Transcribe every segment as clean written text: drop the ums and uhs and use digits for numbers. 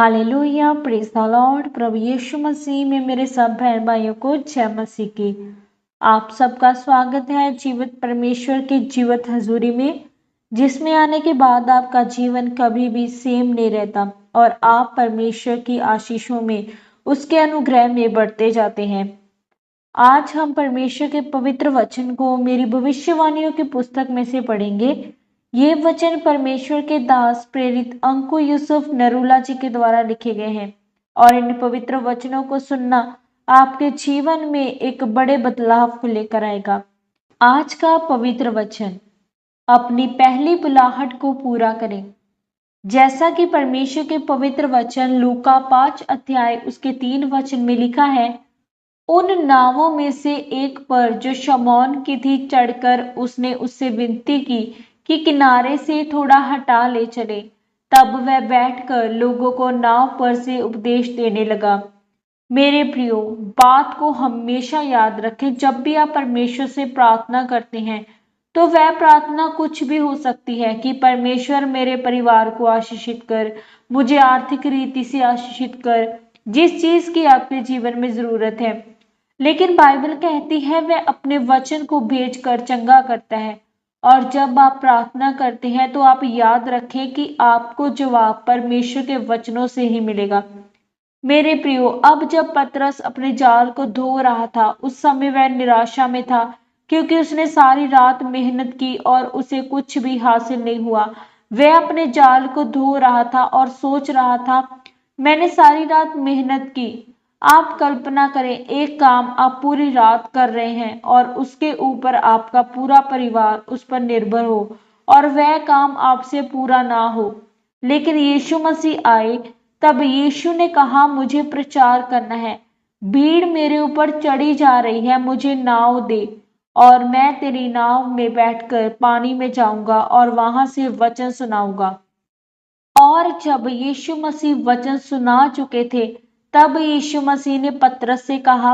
Hallelujah, praise the lord. प्रभु यीशु मसीह में मेरे सब बहन भाइयों को जय मसीह की। आप सबका स्वागत है जीवित परमेश्वर के जीवित हजूरी में, जिसमें आने के बाद आपका जीवन कभी भी सेम नहीं रहता और आप परमेश्वर की आशीषों में, उसके अनुग्रह में बढ़ते जाते हैं। आज हम परमेश्वर के पवित्र वचन को मेरी भविष्यवाणियों की पुस्तक में से पढ़ेंगे। ये वचन परमेश्वर के दास प्रेरित अंकु यूसुफ नरूला जी के द्वारा लिखे गए हैं और इन पवित्र वचनों को सुनना आपके जीवन में एक बड़े बदलाव को लेकर आएगा। आज का पवित्र वचन, अपनी पहली बुलाहट को पूरा करें। जैसा कि परमेश्वर के पवित्र वचन लूका 5 अध्याय उसके 3 वचन में लिखा है, उन नावों में से एक पर जो शमौन की थी चढ़कर उसने उससे विनती की कि किनारे से थोड़ा हटा ले चले। तब वह बैठकर लोगों को नाव पर से उपदेश देने लगा। मेरे प्रियो, बात को हमेशा याद रखें, जब भी आप परमेश्वर से प्रार्थना करते हैं तो वह प्रार्थना कुछ भी हो सकती है कि परमेश्वर मेरे परिवार को आशीषित कर, मुझे आर्थिक रीति से आशीषित कर, जिस चीज की आपके जीवन में जरूरत है। लेकिन बाइबल कहती है वह अपने वचन को भेजकर चंगा करता है। और जब आप प्रार्थना करते हैं तो आप याद रखें कि आपको जवाब परमेश्वर के वचनों से ही मिलेगा। मेरे प्रियो, अब जब पतरस अपने जाल को धो रहा था, उस समय वह निराशा में था क्योंकि उसने सारी रात मेहनत की और उसे कुछ भी हासिल नहीं हुआ। वह अपने जाल को धो रहा था और सोच रहा था, मैंने सारी रात मेहनत की। आप कल्पना करें, एक काम आप पूरी रात कर रहे हैं और उसके ऊपर आपका पूरा परिवार उस पर निर्भर हो और वह काम आपसे पूरा ना हो। लेकिन यीशु मसीह आए, तब यीशु ने कहा, मुझे प्रचार करना है, भीड़ मेरे ऊपर चढ़ी जा रही है, मुझे नाव दे और मैं तेरी नाव में बैठकर पानी में जाऊंगा और वहां से वचन सुनाऊंगा। और जब यीशु मसीह वचन सुना चुके थे, तब यीशु मसीह ने पतरस से कहा,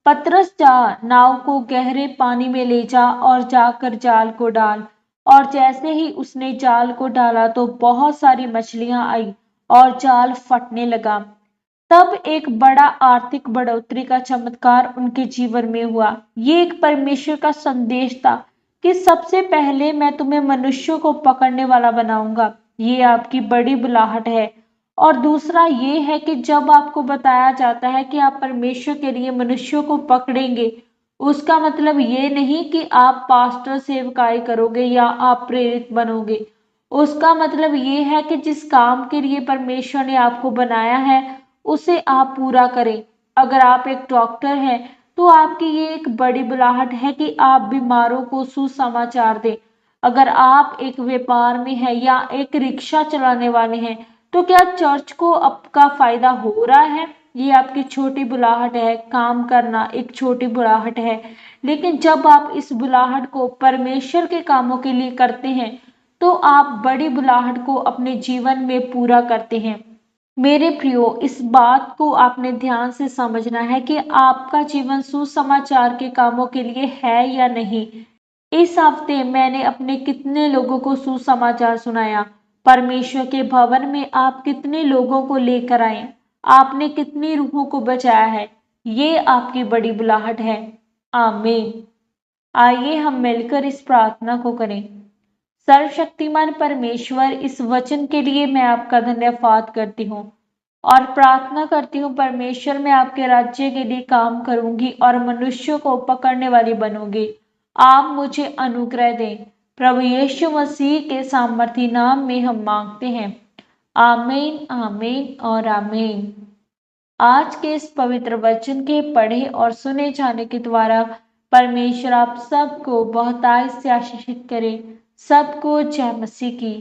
पतरस जा, नाव को गहरे पानी में ले जा और जाकर जाल को डाल। और जैसे ही उसने जाल को डाला तो बहुत सारी मछलियां आई और जाल फटने लगा। तब एक बड़ा आर्थिक बढ़ोतरी का चमत्कार उनके जीवन में हुआ। ये एक परमेश्वर का संदेश था कि सबसे पहले मैं तुम्हें मनुष्यों को पकड़ने वाला बनाऊंगा। ये आपकी बड़ी बुलाहट है। और दूसरा ये है कि जब आपको बताया जाता है कि आप परमेश्वर के लिए मनुष्यों को पकड़ेंगे, उसका मतलब ये नहीं कि आप पास्टर सेवकाई करोगे या आप प्रेरित बनोगे। उसका मतलब ये है कि जिस काम के लिए परमेश्वर ने आपको बनाया है उसे आप पूरा करें। अगर आप एक डॉक्टर हैं तो आपकी ये एक बड़ी बुलाहट है कि आप बीमारों को सुसमाचार दें। अगर आप एक व्यापार में हैं या एक रिक्शा चलाने वाले हैं तो क्या चर्च को आपका फायदा हो रहा है? ये आपकी छोटी बुलाहट है। काम करना एक छोटी बुलाहट है, लेकिन जब आप इस बुलाहट को परमेश्वर के कामों के लिए करते हैं तो आप बड़ी बुलाहट को अपने जीवन में पूरा करते हैं। मेरे प्रियो, इस बात को आपने ध्यान से समझना है कि आपका जीवन सुसमाचार के कामों के लिए है या नहीं। इस हफ्ते मैंने अपने कितने लोगों को सुसमाचार सुनाया? परमेश्वर के भवन में आप कितने लोगों को लेकर आए? आपने कितनी रूहों को बचाया है? ये आपकी बड़ी बुलाहट है। आमीन। आइए हम मिलकर इस प्रार्थना को करें। सर्वशक्तिमान परमेश्वर, इस वचन के लिए मैं आपका धन्यवाद करती हूँ और प्रार्थना करती हूँ परमेश्वर, मैं आपके राज्य के लिए काम करूंगी और मनुष्यों को पकड़ने वाली बनूंगी। आप मुझे अनुग्रह दें। प्रभु यीशु मसीह के सामर्थी नाम में हम मांगते हैं। आमीन, आमीन और आमीन। आज के इस पवित्र वचन के पढ़े और सुने जाने के द्वारा परमेश्वर आप सबको बहुतायत से आशीषित करे। सबको जय मसीह की।